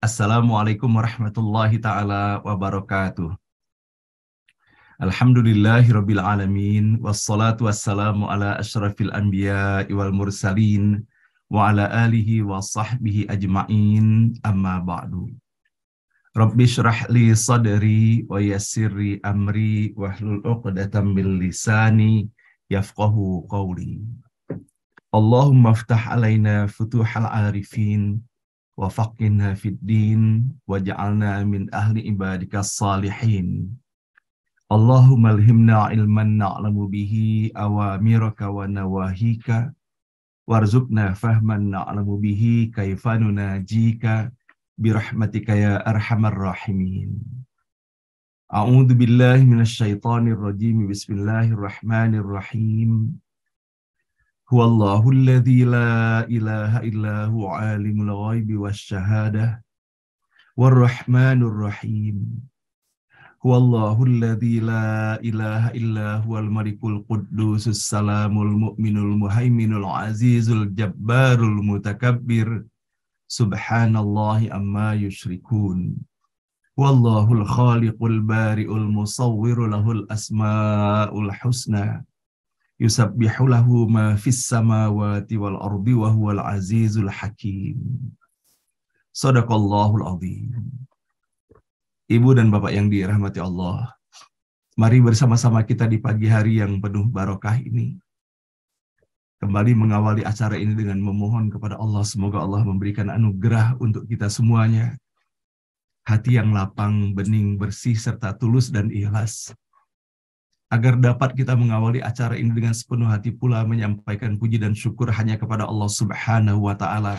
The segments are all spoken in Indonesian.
Assalamualaikum warahmatullahi ta'ala wabarakatuh. Alhamdulillahirabbil alamin wassalatu wassalamu ala asyrafil anbiya wal mursalin wa ala alihi wa sahbihi ajma'in amma ba'du. Rabbi syrah li sadri wa yassirli amri wahlul 'uqdatam min lisani yafqahu qawli. Allahumma aftah alaina futuhal arifin wa faqinna fid din waj'alna min ahli ibadikas salihin. Allahumma alhimna ilman na'lamu bihi awamiraka wa nawahika warzuqna fahman na'lamu bihi kaifa nunajika birahmatika ya arhamar rahimin. A'udzu billahi minasy syaithanir rajim. Bismillahirrahmanirrahim. Huwallahu alladzi la ilaha illa huwa alimul ghaibi wasyahadah warrahmanur rahim. Huwallahu alladzi la ilaha illa huwal malikul quddusus salamul mu'minul muhaiminul azizul jabbarul mutakabbir subhanallahi amma yusyrikun. Wallahul khaliqul bari'ul musawwiru lahul asmaul husna. Yusabbihu lahu ma fis samawati wal ardi wa huwal azizul hakim. Shadaqallahul azim. Ibu dan Bapak yang dirahmati Allah, mari bersama-sama kita di pagi hari yang penuh barokah ini kembali mengawali acara ini dengan memohon kepada Allah, semoga Allah memberikan anugerah untuk kita semuanya, hati yang lapang, bening, bersih, serta tulus dan ikhlas, agar dapat kita mengawali acara ini dengan sepenuh hati pula menyampaikan puji dan syukur hanya kepada Allah Subhanahu wa Ta'ala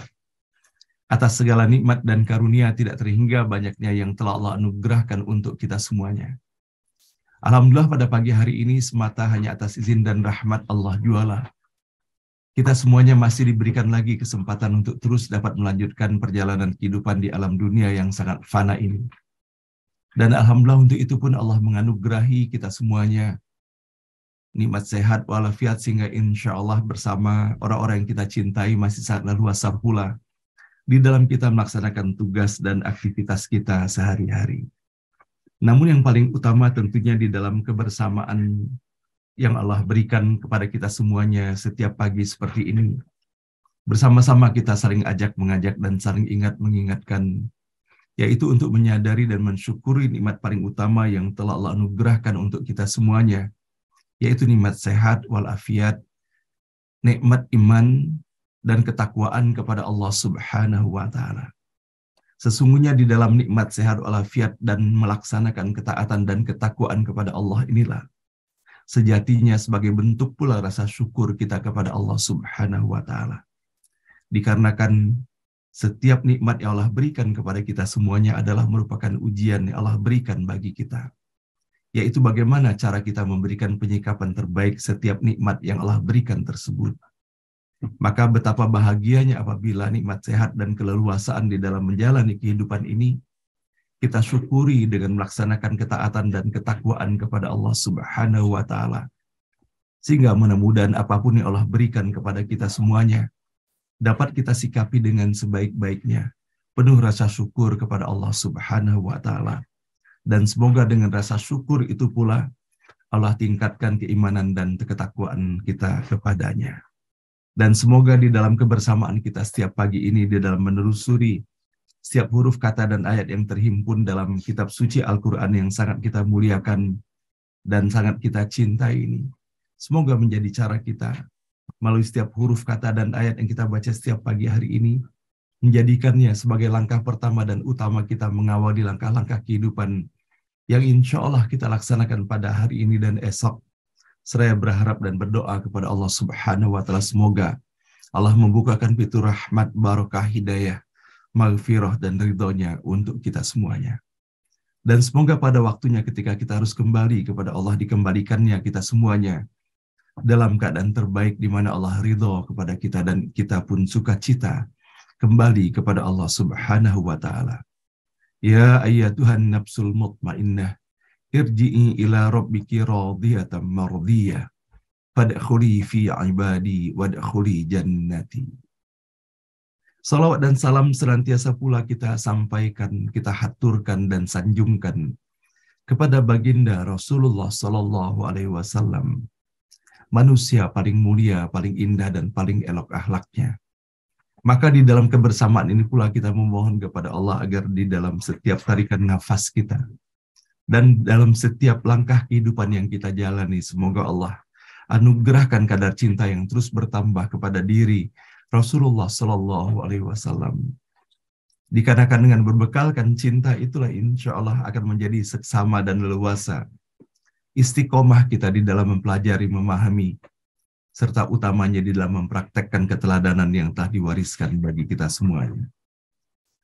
atas segala nikmat dan karunia tidak terhingga banyaknya yang telah Allah anugerahkan untuk kita semuanya. Alhamdulillah pada pagi hari ini semata hanya atas izin dan rahmat Allah jualah kita semuanya masih diberikan lagi kesempatan untuk terus dapat melanjutkan perjalanan kehidupan di alam dunia yang sangat fana ini. Dan alhamdulillah untuk itu pun Allah menganugerahi kita semuanya nikmat sehat walafiat sehingga insya Allah bersama orang-orang yang kita cintai masih sangat leluasa pula di dalam kita melaksanakan tugas dan aktivitas kita sehari-hari. Namun yang paling utama tentunya di dalam kebersamaan yang Allah berikan kepada kita semuanya setiap pagi seperti ini. Bersama-sama kita saling ajak mengajak dan saling ingat mengingatkan, yaitu untuk menyadari dan mensyukuri nikmat paling utama yang telah Allah anugerahkan untuk kita semuanya, yaitu nikmat sehat walafiat, nikmat iman, dan ketakwaan kepada Allah Subhanahu wa Ta'ala. Sesungguhnya di dalam nikmat sehat walafiat dan melaksanakan ketaatan dan ketakwaan kepada Allah inilah sejatinya sebagai bentuk pula rasa syukur kita kepada Allah Subhanahu wa Ta'ala. Dikarenakan setiap nikmat yang Allah berikan kepada kita semuanya adalah merupakan ujian yang Allah berikan bagi kita, yaitu bagaimana cara kita memberikan penyikapan terbaik setiap nikmat yang Allah berikan tersebut. Maka betapa bahagianya apabila nikmat sehat dan keleluasaan di dalam menjalani kehidupan ini kita syukuri dengan melaksanakan ketaatan dan ketakwaan kepada Allah Subhanahu wa Ta'ala. Sehingga mudah-mudahan apapun yang Allah berikan kepada kita semuanya dapat kita sikapi dengan sebaik-baiknya, penuh rasa syukur kepada Allah Subhanahu wa Ta'ala. Dan semoga dengan rasa syukur itu pula Allah tingkatkan keimanan dan ketakwaan kita kepadanya. Dan semoga di dalam kebersamaan kita setiap pagi ini, di dalam menelusuri setiap huruf kata dan ayat yang terhimpun dalam kitab suci Al-Quran yang sangat kita muliakan dan sangat kita cintai ini, semoga menjadi cara kita melalui setiap huruf kata dan ayat yang kita baca setiap pagi hari ini, menjadikannya sebagai langkah pertama dan utama kita mengawali langkah-langkah kehidupan yang insya Allah kita laksanakan pada hari ini dan esok. Seraya berharap dan berdoa kepada Allah Subhanahu wa Ta'ala, semoga Allah membukakan pintu rahmat, barokah, hidayah, maghfirah dan ridhonya untuk kita semuanya. Dan semoga pada waktunya ketika kita harus kembali kepada Allah, dikembalikannya kita semuanya dalam keadaan terbaik di mana Allah ridho kepada kita dan kita pun sukacita kembali kepada Allah Subhanahu wa Ta'ala. Ya ayyatuhan nafsul mutmainnah, irji'i ila rabbiki radiyatan mardiyah, fadkhuli fi ibadi wadkhuli jannati. Salawat dan salam senantiasa pula kita sampaikan, kita haturkan dan sanjungkan kepada baginda Rasulullah Sallallahu Alaihi Wasallam, manusia paling mulia, paling indah dan paling elok akhlaknya. Maka di dalam kebersamaan ini pula kita memohon kepada Allah agar di dalam setiap tarikan nafas kita dan dalam setiap langkah kehidupan yang kita jalani, semoga Allah anugerahkan kadar cinta yang terus bertambah kepada diri Rasulullah Sallallahu Alaihi Wasallam. Dikarenakan dengan berbekalkan cinta itulah insya Allah akan menjadi seksama dan leluasa istiqomah kita di dalam mempelajari, memahami, serta utamanya di dalam mempraktekkan keteladanan yang telah diwariskan bagi kita semuanya.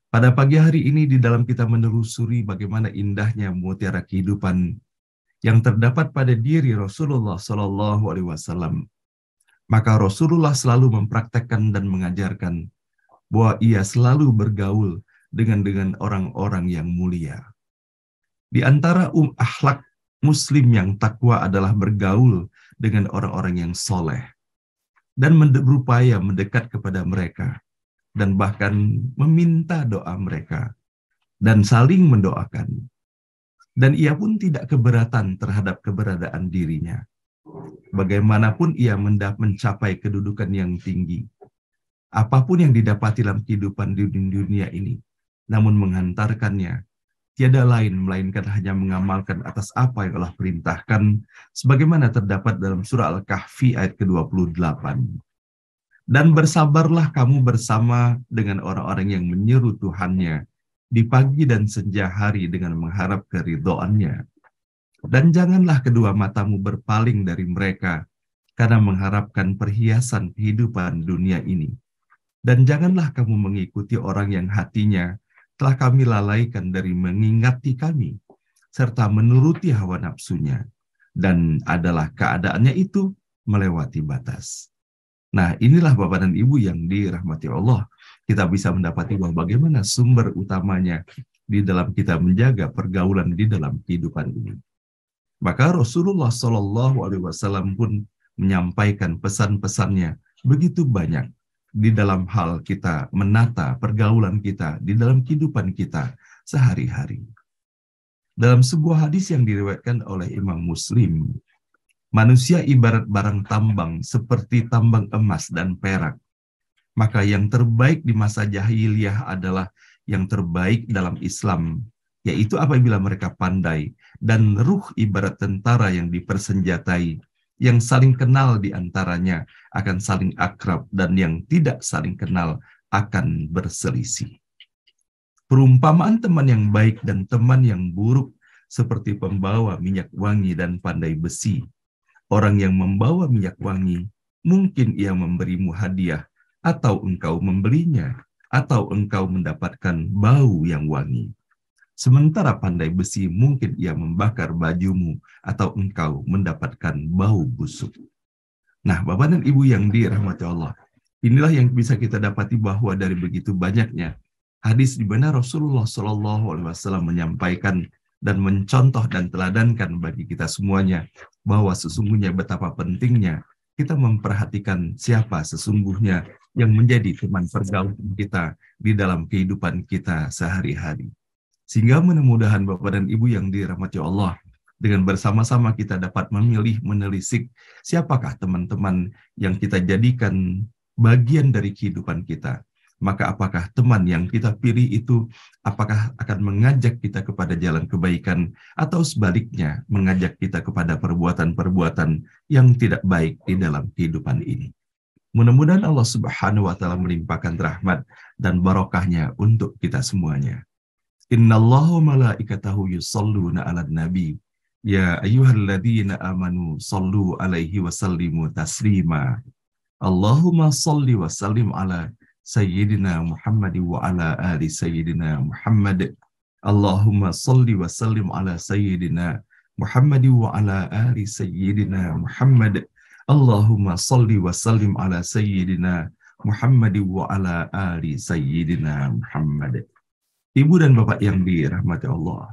Pada pagi hari ini di dalam kita menelusuri bagaimana indahnya mutiara kehidupan yang terdapat pada diri Rasulullah Sallallahu Alaihi Wasallam, maka Rasulullah selalu mempraktekkan dan mengajarkan bahwa ia selalu bergaul dengan orang-orang yang mulia. Di antara akhlak Muslim yang takwa adalah bergaul dengan orang-orang yang soleh dan berupaya mendekat kepada mereka dan bahkan meminta doa mereka dan saling mendoakan. Dan ia pun tidak keberatan terhadap keberadaan dirinya. Bagaimanapun ia mencapai kedudukan yang tinggi, apapun yang didapati dalam kehidupan di dunia ini, namun menghantarkannya tiada lain melainkan hanya mengamalkan atas apa yang Allah perintahkan, sebagaimana terdapat dalam surah Al-Kahfi ayat ke-28. Dan bersabarlah kamu bersama dengan orang-orang yang menyeru Tuhannya di pagi dan senja hari dengan mengharap keridhoannya. Dan janganlah kedua matamu berpaling dari mereka karena mengharapkan perhiasan kehidupan dunia ini. Dan janganlah kamu mengikuti orang yang hatinya telah kami lalaikan dari mengingati kami, serta menuruti hawa nafsunya, dan adalah keadaannya itu melewati batas. Nah, inilah Bapak dan Ibu yang dirahmati Allah. Kita bisa mendapati bahwa bagaimana sumber utamanya di dalam kita menjaga pergaulan di dalam kehidupan ini. Maka Rasulullah Shallallahu Alaihi Wasallam pun menyampaikan pesan-pesannya begitu banyak di dalam hal kita menata pergaulan kita di dalam kehidupan kita sehari-hari. Dalam sebuah hadis yang diriwayatkan oleh Imam Muslim, manusia ibarat barang tambang seperti tambang emas dan perak. Maka yang terbaik di masa jahiliyah adalah yang terbaik dalam Islam, yaitu apabila mereka pandai dan ruh ibarat tentara yang dipersenjatai, yang saling kenal di antaranya akan saling akrab dan yang tidak saling kenal akan berselisih. Perumpamaan teman yang baik dan teman yang buruk seperti pembawa minyak wangi dan pandai besi. Orang yang membawa minyak wangi, mungkin ia memberimu hadiah, atau engkau membelinya, atau engkau mendapatkan bau yang wangi. Sementara pandai besi mungkin ia membakar bajumu atau engkau mendapatkan bau busuk. Nah, Bapak dan Ibu yang dirahmati Allah, inilah yang bisa kita dapati bahwa dari begitu banyaknya hadis di mana Rasulullah Shallallahu Alaihi Wasallam menyampaikan dan mencontoh dan teladankan bagi kita semuanya bahwa sesungguhnya betapa pentingnya kita memperhatikan siapa sesungguhnya yang menjadi teman pergaulan kita di dalam kehidupan kita sehari-hari. Sehingga mudah-mudahan Bapak dan Ibu yang dirahmati Allah, dengan bersama-sama kita dapat memilih, menelisik siapakah teman-teman yang kita jadikan bagian dari kehidupan kita. Maka apakah teman yang kita pilih itu, apakah akan mengajak kita kepada jalan kebaikan, atau sebaliknya mengajak kita kepada perbuatan-perbuatan yang tidak baik di dalam kehidupan ini. Mudah-mudahan Allah Subhanahu wa Ta'ala melimpahkan rahmat dan barokahnya untuk kita semuanya. Innallaha malaikatahu yusalluna 'alan nabi ya ayyuhalladzina amanu sallu 'alaihi wa sallimu taslima. Allahumma salli wa sallim ala sayyidina Muhammad wa ala ali sayyidina Muhammad. Allahumma salli wa sallim ala sayyidina Muhammad wa ala ali sayyidina Muhammad. Allahumma salli wa sallim ala sayyidina Muhammad wa ala ali sayyidina Muhammad. Ibu dan Bapak yang dirahmati Allah,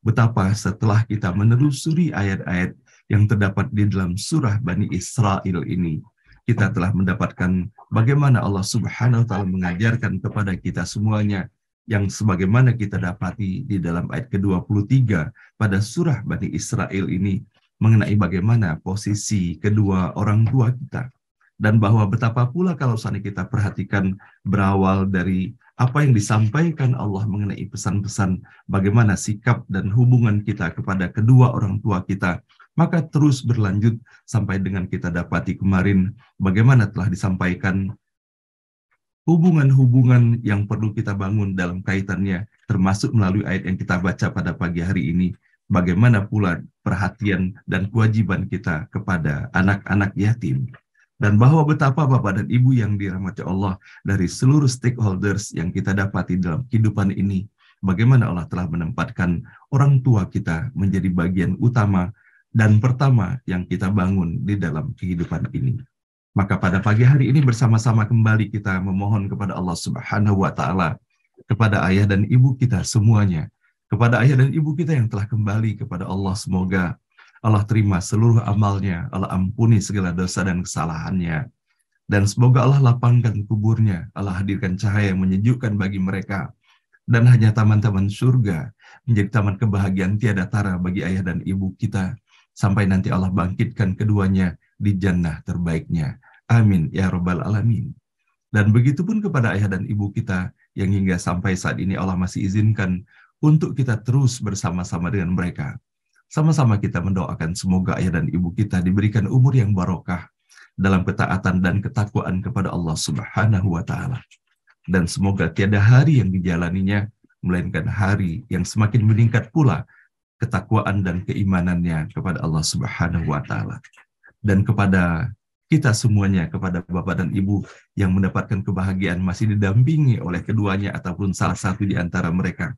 betapa setelah kita menelusuri ayat-ayat yang terdapat di dalam surah Bani Israel ini, kita telah mendapatkan bagaimana Allah Subhanahu wa taala mengajarkan kepada kita semuanya yang sebagaimana kita dapati di dalam ayat ke-23 pada surah Bani Israel ini mengenai bagaimana posisi kedua orang tua kita. Dan bahwa betapa pula kalau seandainya kita perhatikan berawal dari apa yang disampaikan Allah mengenai pesan-pesan bagaimana sikap dan hubungan kita kepada kedua orang tua kita, maka terus berlanjut sampai dengan kita dapati kemarin bagaimana telah disampaikan hubungan-hubungan yang perlu kita bangun dalam kaitannya, termasuk melalui ayat yang kita baca pada pagi hari ini, bagaimana pula perhatian dan kewajiban kita kepada anak-anak yatim. Dan bahwa betapa Bapak dan Ibu yang dirahmati Allah dari seluruh stakeholders yang kita dapati dalam kehidupan ini, bagaimana Allah telah menempatkan orang tua kita menjadi bagian utama dan pertama yang kita bangun di dalam kehidupan ini. Maka pada pagi hari ini bersama-sama kembali kita memohon kepada Allah Subhanahu wa taala, kepada ayah dan ibu kita semuanya, kepada ayah dan ibu kita yang telah kembali kepada Allah, semoga Allah terima seluruh amalnya, Allah ampuni segala dosa dan kesalahannya, dan semoga Allah lapangkan kuburnya, Allah hadirkan cahaya yang menyejukkan bagi mereka, dan hanya taman-taman surga menjadi taman kebahagiaan tiada tara bagi ayah dan ibu kita, sampai nanti Allah bangkitkan keduanya di jannah terbaiknya. Amin ya rabbal alamin. Dan begitu pun kepada ayah dan ibu kita yang hingga sampai saat ini Allah masih izinkan untuk kita terus bersama-sama dengan mereka. Sama-sama kita mendoakan semoga ayah dan ibu kita diberikan umur yang barokah dalam ketaatan dan ketakwaan kepada Allah Subhanahu wa taala. Dan semoga tiada hari yang dijalaninya melainkan hari yang semakin meningkat pula ketakwaan dan keimanannya kepada Allah Subhanahu wa taala. Dan kepada kita semuanya, kepada Bapak dan Ibu yang mendapatkan kebahagiaan masih didampingi oleh keduanya ataupun salah satu di antara mereka.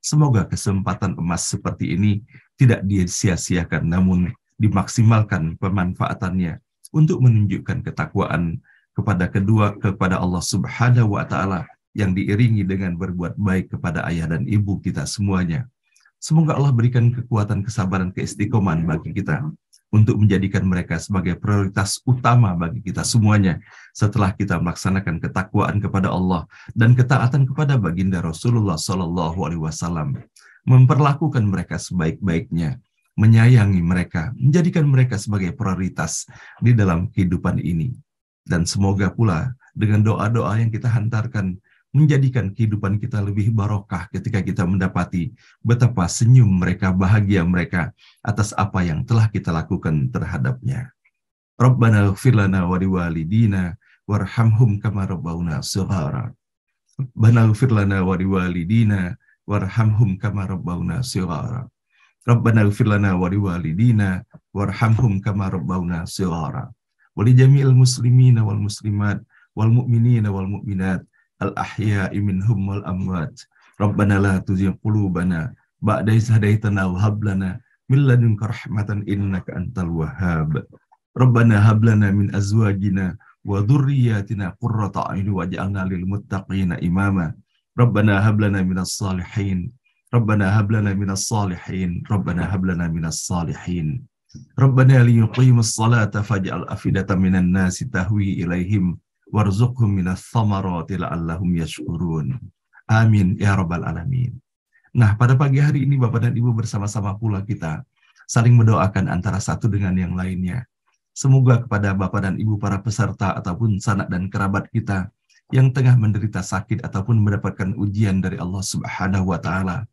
Semoga kesempatan emas seperti ini tidak disia-siakan, namun dimaksimalkan pemanfaatannya untuk menunjukkan ketakwaan kepada Allah Subhanahu wa taala yang diiringi dengan berbuat baik kepada ayah dan ibu kita semuanya. Semoga Allah berikan kekuatan, kesabaran, keistiqomahan bagi kita untuk menjadikan mereka sebagai prioritas utama bagi kita semuanya setelah kita melaksanakan ketakwaan kepada Allah dan ketaatan kepada baginda Rasulullah SAW, memperlakukan mereka sebaik-baiknya, menyayangi mereka, menjadikan mereka sebagai prioritas di dalam kehidupan ini. Dan semoga pula dengan doa-doa yang kita hantarkan menjadikan kehidupan kita lebih barokah ketika kita mendapati betapa senyum mereka, bahagia mereka atas apa yang telah kita lakukan terhadapnya. Rabbana ighfir lana wa liwalidina warhamhum kama rabbauna shighara. Rabbana ighfir lana wa liwalidina warhamhum kama rabbauna shighara. Rabbana ighfir lana wa liwalidina warhamhum kama rabbauna shighara. Wa li jami'il muslimina wal muslimat wal mu'minina wal mu'minat al-ahya'i minhum wal amwat. Rabbana la tuzigh qulubana ba'da idh hadaitana wa hab lana min ladunka rahmatan innaka antal wahhab. Rabbana hab lana min azwajina wa dhurriyyatina qurrata a'yun waj'alna lil muttaqina imama. Rabbana hab lana minas salihin. Rabbana hab lana minas salihin. Rabbana hab lana minas salihin. Rabbana liyuqimus salata faj'al afidatan minan nasi tahwi ilaihim warzuqhum minas thamarati la'allahum yashkurun. Amin ya rabbal alamin. Nah, pada pagi hari ini Bapak dan Ibu bersama-sama pula kita saling mendoakan antara satu dengan yang lainnya. Semoga kepada Bapak dan Ibu para peserta ataupun sanak dan kerabat kita yang tengah menderita sakit ataupun mendapatkan ujian dari Allah Subhanahu wa taala,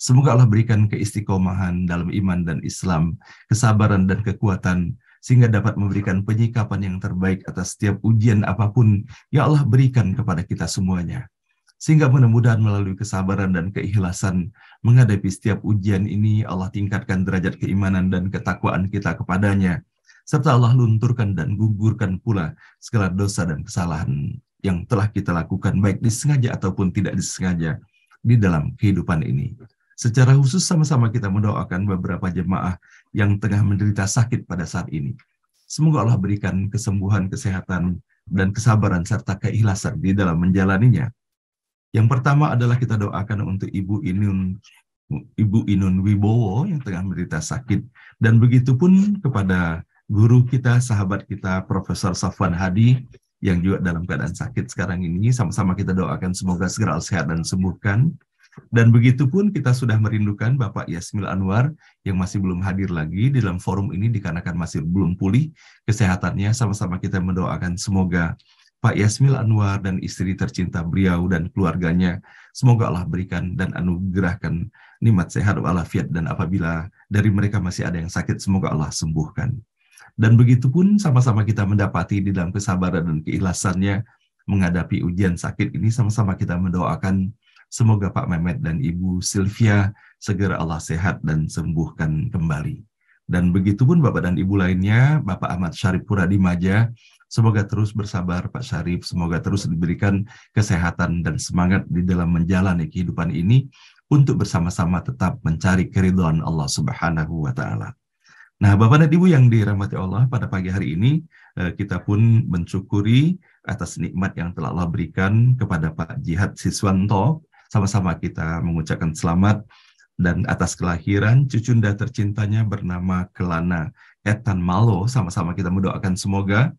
semoga Allah berikan keistiqomahan dalam iman dan Islam, kesabaran dan kekuatan, sehingga dapat memberikan penyikapan yang terbaik atas setiap ujian apapun yang Allah berikan kepada kita semuanya. Sehingga mudah-mudahan melalui kesabaran dan keikhlasan menghadapi setiap ujian ini, Allah tingkatkan derajat keimanan dan ketakwaan kita kepadanya, serta Allah lunturkan dan gugurkan pula segala dosa dan kesalahan yang telah kita lakukan, baik disengaja ataupun tidak disengaja di dalam kehidupan ini. Secara khusus sama-sama kita mendoakan beberapa jemaah yang tengah menderita sakit pada saat ini. Semoga Allah berikan kesembuhan, kesehatan, dan kesabaran serta keikhlasan di dalam menjalaninya. Yang pertama adalah kita doakan untuk Ibu Inun Wibowo yang tengah menderita sakit, dan begitu pun kepada guru kita, sahabat kita, Profesor Safwan Hadi, yang juga dalam keadaan sakit sekarang ini. Sama-sama kita doakan semoga segera sehat dan sembuhkan. Dan begitu pun kita sudah merindukan Bapak Yasmil Anwar yang masih belum hadir lagi di dalam forum ini dikarenakan masih belum pulih kesehatannya. Sama-sama kita mendoakan semoga Pak Yasmil Anwar dan istri tercinta beliau dan keluarganya, semoga Allah berikan dan anugerahkan nikmat sehat walafiat, dan apabila dari mereka masih ada yang sakit, semoga Allah sembuhkan. Dan begitu pun sama-sama kita mendapati di dalam kesabaran dan keikhlasannya menghadapi ujian sakit ini, sama-sama kita mendoakan semoga Pak Mehmet dan Ibu Sylvia segera Allah sehat dan sembuhkan kembali. Dan begitu pun Bapak dan Ibu lainnya, Bapak Ahmad Syarif Puradimaja, semoga terus bersabar Pak Syarif, semoga terus diberikan kesehatan dan semangat di dalam menjalani kehidupan ini untuk bersama-sama tetap mencari keridhaan Allah Subhanahu wa Ta'ala. Nah, Bapak dan Ibu yang dirahmati Allah, pada pagi hari ini kita pun mensyukuri atas nikmat yang telah Allah berikan kepada Pak Jihad Siswanto. Sama-sama kita mengucapkan selamat dan atas kelahiran cucunda tercintanya bernama Kelana Etan Malo. Sama-sama kita mendoakan semoga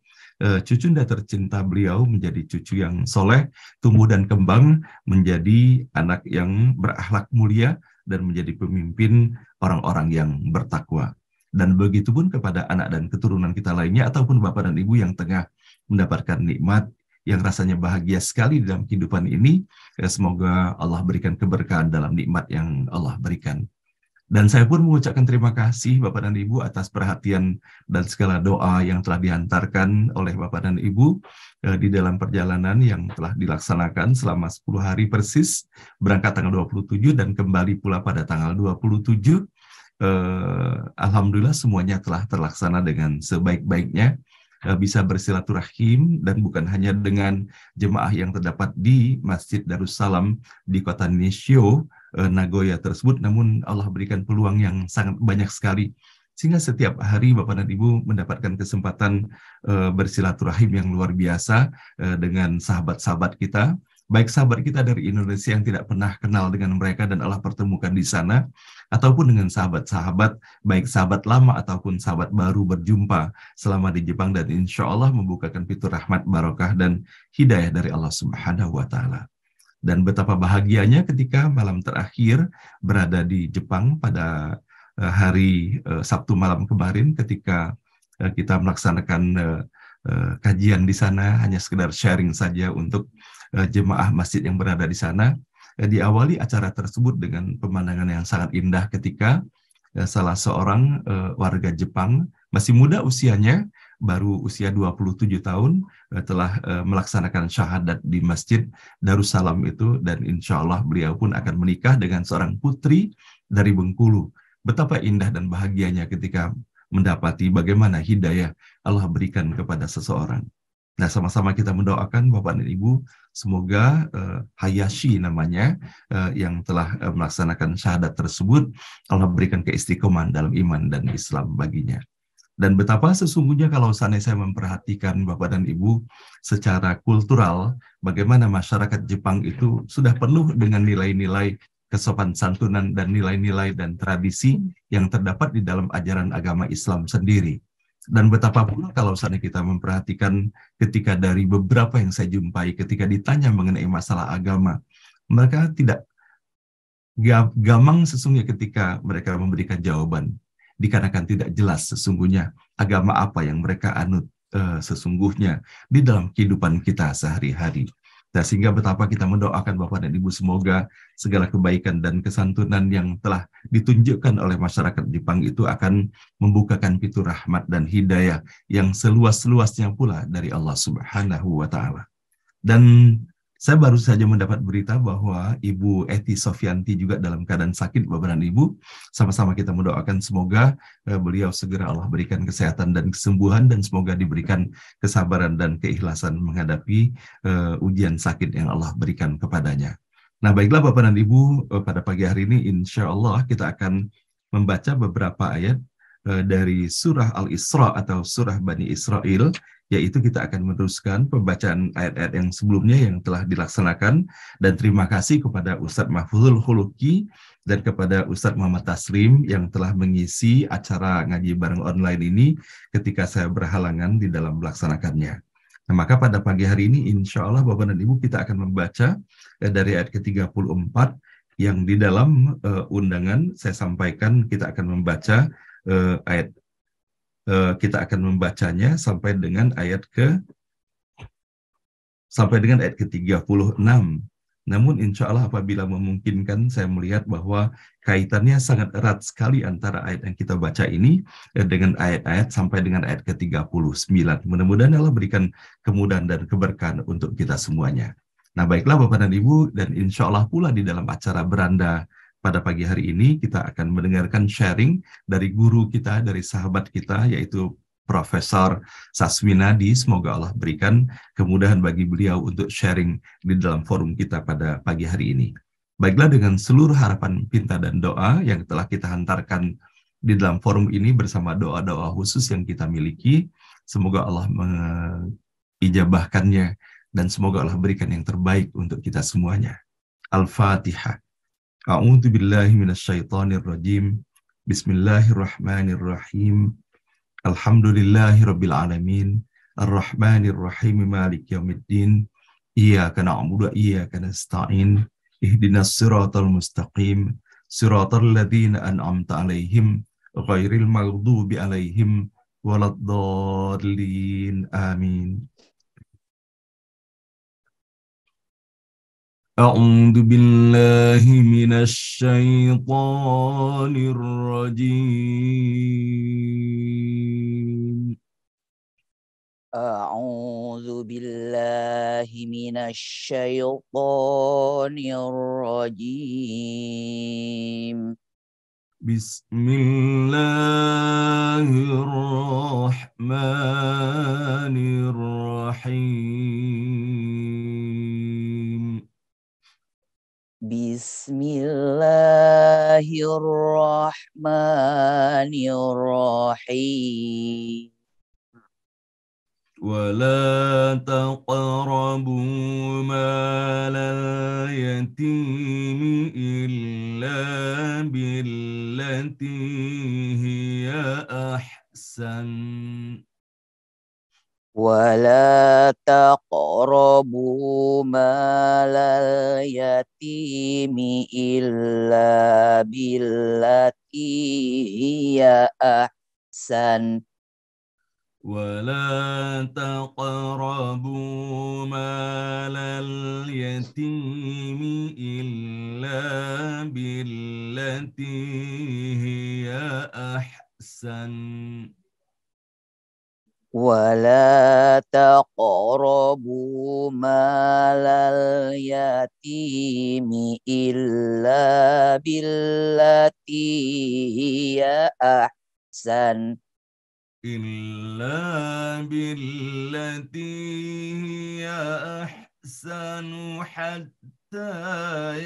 cucunda tercinta beliau menjadi cucu yang soleh, tumbuh dan kembang menjadi anak yang berakhlak mulia dan menjadi pemimpin orang-orang yang bertakwa. Dan begitu pun kepada anak dan keturunan kita lainnya ataupun Bapak dan Ibu yang tengah mendapatkan nikmat yang rasanya bahagia sekali dalam kehidupan ini, semoga Allah berikan keberkahan dalam nikmat yang Allah berikan. Dan saya pun mengucapkan terima kasih Bapak dan Ibu atas perhatian dan segala doa yang telah dihantarkan oleh Bapak dan Ibu di dalam perjalanan yang telah dilaksanakan selama 10 hari persis, berangkat tanggal 27 dan kembali pula pada tanggal 27. Alhamdulillah semuanya telah terlaksana dengan sebaik-baiknya, bisa bersilaturahim, dan bukan hanya dengan jemaah yang terdapat di Masjid Darussalam di kota Nishio, Nagoya tersebut, namun Allah berikan peluang yang sangat banyak sekali, sehingga setiap hari Bapak dan Ibu mendapatkan kesempatan bersilaturahim yang luar biasa dengan sahabat-sahabat kita, baik sahabat kita dari Indonesia yang tidak pernah kenal dengan mereka dan Allah pertemukan di sana, ataupun dengan sahabat-sahabat, baik sahabat lama ataupun sahabat baru berjumpa selama di Jepang, dan insya Allah membukakan pintu rahmat, barokah, dan hidayah dari Allah Subhanahu wa Ta'ala. Dan betapa bahagianya ketika malam terakhir berada di Jepang pada hari Sabtu malam kemarin, ketika kita melaksanakan kajian di sana, hanya sekedar sharing saja untuk jemaah masjid yang berada di sana. Diawali acara tersebut dengan pemandangan yang sangat indah ketika salah seorang warga Jepang, masih muda usianya, baru usia 27 tahun, telah melaksanakan syahadat di Masjid Darussalam itu, dan insya Allah beliau pun akan menikah dengan seorang putri dari Bengkulu. Betapa indah dan bahagianya ketika mendapati bagaimana hidayah Allah berikan kepada seseorang. Nah, sama-sama kita mendoakan Bapak dan Ibu, semoga Hayashi namanya, yang telah melaksanakan syahadat tersebut, Allah berikan keistiqomahan dalam iman dan Islam baginya. Dan betapa sesungguhnya kalau saya memperhatikan Bapak dan Ibu secara kultural, bagaimana masyarakat Jepang itu sudah penuh dengan nilai-nilai kesopan santunan dan nilai-nilai dan tradisi yang terdapat di dalam ajaran agama Islam sendiri. Dan betapa pula kalau misalnya kita memperhatikan ketika dari beberapa yang saya jumpai ketika ditanya mengenai masalah agama, mereka tidak gamang sesungguhnya ketika mereka memberikan jawaban, dikarenakan tidak jelas sesungguhnya agama apa yang mereka anut sesungguhnya di dalam kehidupan kita sehari-hari. Nah, sehingga betapa kita mendoakan Bapak dan Ibu, semoga segala kebaikan dan kesantunan yang telah ditunjukkan oleh masyarakat Jepang itu akan membukakan pintu rahmat dan hidayah yang seluas-luasnya pula dari Allah Subhanahu wa Ta'ala. Dan saya baru saja mendapat berita bahwa Ibu Eti Sofianti juga dalam keadaan sakit, Bapak dan Ibu. Sama-sama kita mendoakan semoga beliau segera Allah berikan kesehatan dan kesembuhan, dan semoga diberikan kesabaran dan keikhlasan menghadapi ujian sakit yang Allah berikan kepadanya. Nah, baiklah Bapak dan Ibu, pada pagi hari ini insya Allah kita akan membaca beberapa ayat dari surah Al-Isra atau surah Bani Israel yaitu kita akan meneruskan pembacaan ayat-ayat yang sebelumnya yang telah dilaksanakan, dan terima kasih kepada Ustadz Mahfuzul Khuluki dan kepada Ustadz Muhammad Taslim yang telah mengisi acara ngaji bareng online ini ketika saya berhalangan di dalam melaksanakannya. Nah, maka pada pagi hari ini insya Allah Bapak dan Ibu kita akan membaca dari ayat ke-34 yang di dalam undangan saya sampaikan kita akan membaca ayat kita akan membacanya sampai dengan ayat ke-36. Namun insya Allah apabila memungkinkan, saya melihat bahwa kaitannya sangat erat sekali antara ayat yang kita baca ini dengan ayat-ayat sampai dengan ayat ke-39. Mudah-mudahan Allah berikan kemudahan dan keberkahan untuk kita semuanya. Nah baiklah Bapak dan Ibu, dan insya Allah pula di dalam acara beranda pada pagi hari ini kita akan mendengarkan sharing dari guru kita, dari sahabat kita, yaitu Profesor Sasminadi. Semoga Allah berikan kemudahan bagi beliau untuk sharing di dalam forum kita pada pagi hari ini. Baiklah, dengan seluruh harapan, pinta, dan doa yang telah kita hantarkan di dalam forum ini bersama doa-doa khusus yang kita miliki, semoga Allah mengijabahkannya dan semoga Allah berikan yang terbaik untuk kita semuanya. Al-Fatihah. A'udzu billahi minasyaitonir rajim. Bismillahirrahmanirrahim. Alhamdulillahi rabbil alamin. Ar-Rahmanir Rahim, Maliki yaumiddin. Iyyaka na'budu wa iyyaka nasta'in. Ihdinas siratal mustaqim. Siratal ladzina an'amta 'alaihim ghairil maghdubi 'alaihim waladdallin. Amin. A'udzu billahi minasy syaithanir rajim. A'udzu billahi minasy syaithanir rajim. Bismillahirrahmanirrahim. Bismillahirrahmanirrahim. ولا تقربوا مال اليتيم إلا بالتي هي أحسن ولا تقربوا مال اليتيم إلا بالتي هي أحسن ولا تقربوا مال اليتيم إلا بالتي هي أحسن ولا تقربوا مال اليتيم إلا بالتي هي أحسن إلا بالتي هي أحسن حتى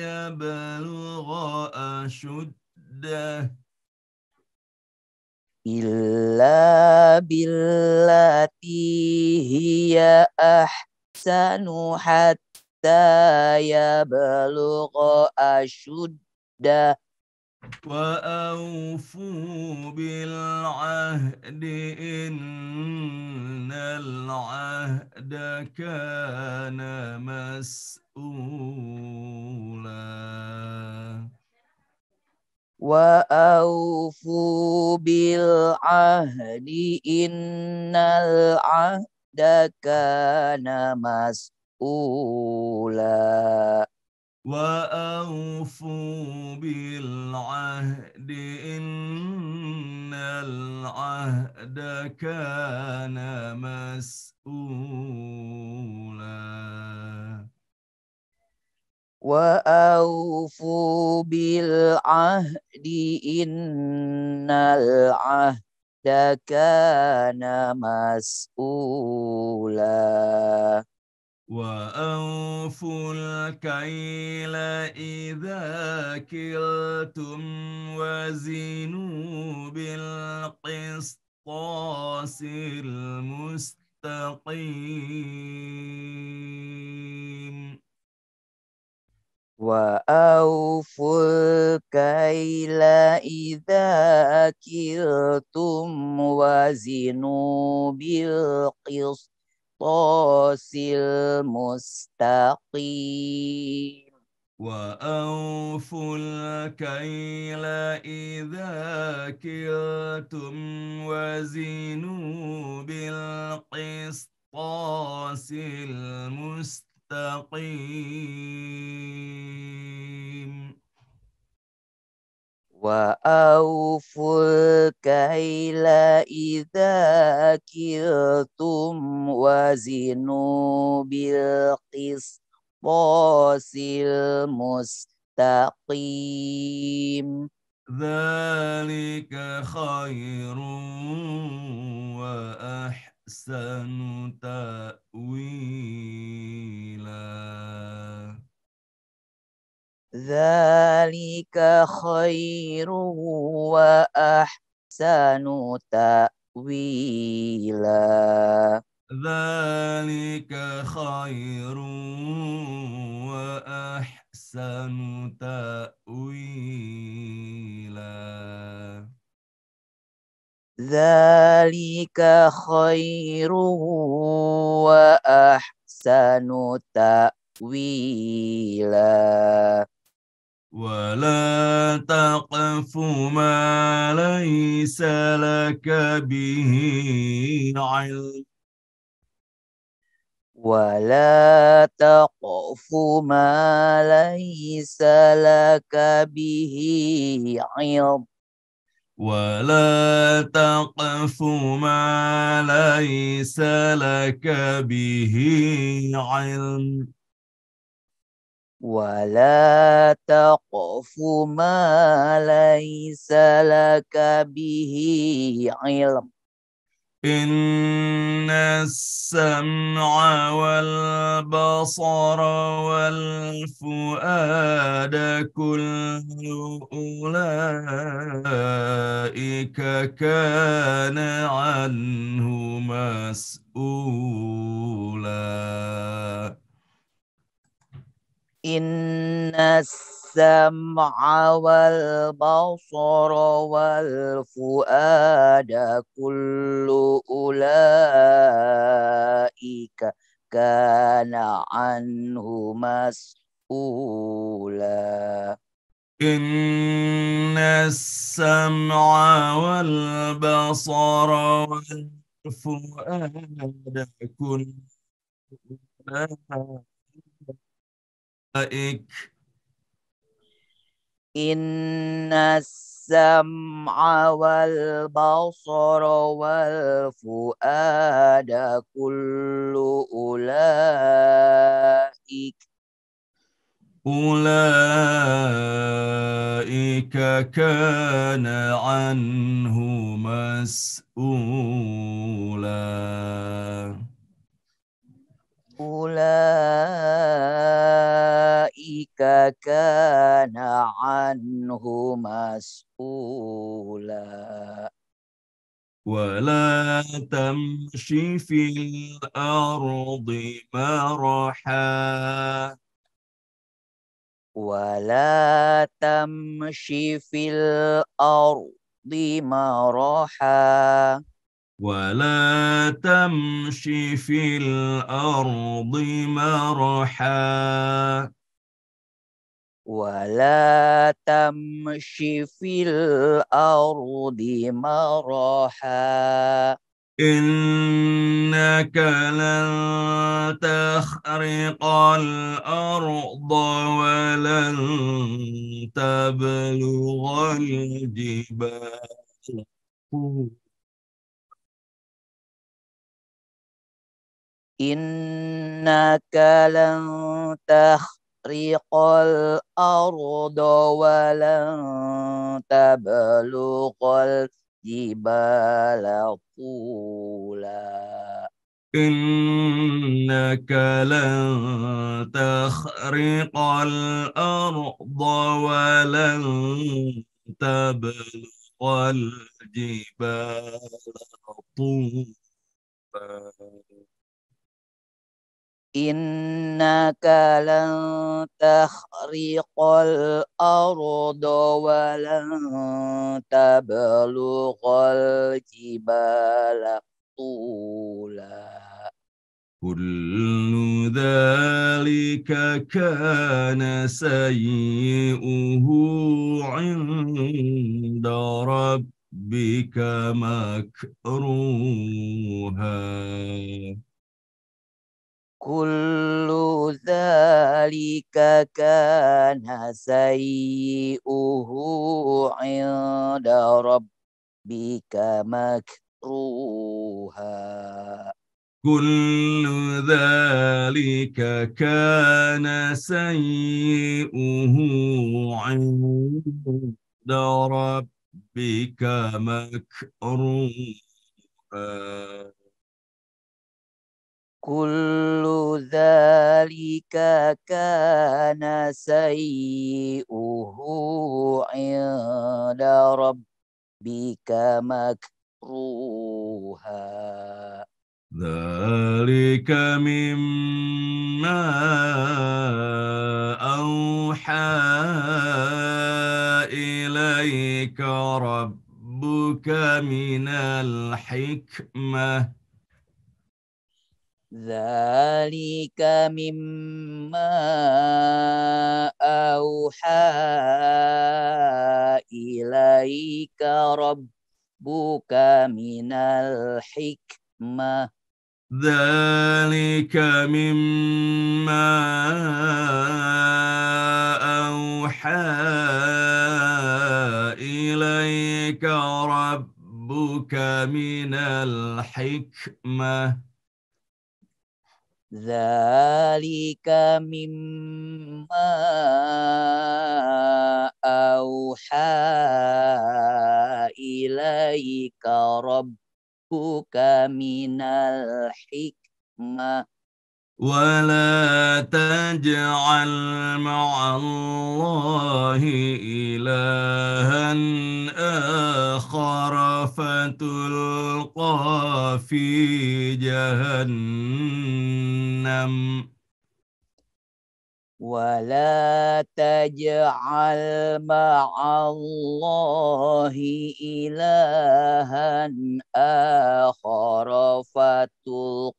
يبلغ أشده إلا بالتي هي أحسن حتى يبلغ أشده وأوفوا بالعهد إن العهد كان مسؤولا وأوفوا بالعهد إن العهد كان مسؤولا وأوفوا بالعهد إن العهد كان مسؤولا وأوفوا بالعهد إن العهد كان مسؤولا وأوفوا الكيل إذا كلتم وزنوا بالقسطاس المستقيم مستقيم وأوفوا الكيل إذا كلتم وزنوا بالقسطاس المستقيم وأوفوا الكيل إذا كلتم وزنوا بالقسطاس المستقيم وأوفوا الكيل إذا كلتم وزنوا بالقسطاس المستقيم ذلك خير وأحسن تأويلا ذلك خير وأحسن تأويلا ذلك خير وأحسن تأويلا ذلك خير وأحسن تأويلا ولا تقف ما ليس لك به علم ولا تقف ما ليس لك به علم ولا تقف ما ليس لك به علم ولا تقف ما ليس لك به علم إن السمع والبصر والفؤاد كل أولئك كان عنه مسؤولا إن السمع والبصر والفؤاد كل أولئك كان عنه مسؤولا إن السمع والبصر والفؤاد كل أولئك إن السمع والبصر والفؤاد كل أولئك كان عنه مسؤولا أولئك كان عنه مسؤولا ولا تمش في الأرض مرحا ولا تمش في الأرض مرحا ولا تمش في الأرض مرحا ولا تمش في الأرض مرحا إنك لن تخرق الأرض ولن تبلغ الجبال إنك لن تخرق الأرض ولن تبلغ الجبال طولا إنك لن تخرق الأرض ولن تبلغ الجبال طولا Innaka lan takhriqal arda wa lan tablughal jibala tula. كل ذلك كان سيئه عند ربك مكروها كل ذلك كان سيئه عند ربك مكروها كل ذلك كان سيئه عند ربك مكروها كل ذلك كان سيئه عند ربك مكروها ذلك مما أوحى إليك ربك من الحكمة ذلك مما أوحى إليك ربك من الحكمة ذلك مما أوحى إليك ربك من الحكمة ذلك مما أوحى إليك ربك من الحكمة ولا تجعل مع الله إلها آخر فتلقى في جهنم ولا تجعل مع الله إلها آخر فتلقى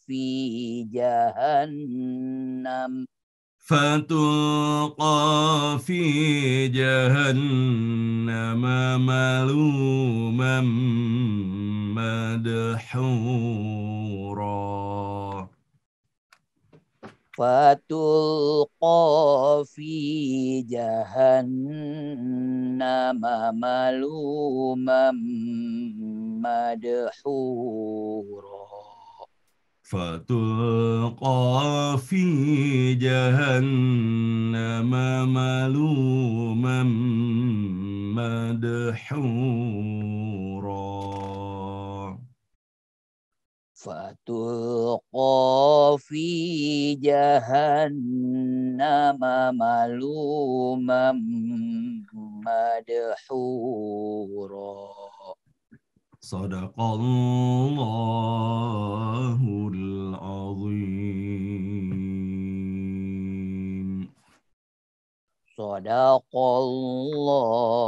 في جهنم فتلقى في جهنم ملوما مدحورا فتلقى في جهنم ملوما مدحورا فتلقى في جهنم ملوما مدحورا فتلقى في جهنم ملوما مدحورا صدق الله العظيم. ศอดะกัลลอฮุล ا อ ظ ي ม صدق الله العظيم อ ل ล ل ล ل อ ل ล ل ล ل อ ل ล ل ล ل อ ل ล ل ล ل อ ل ล ل ล صدق الله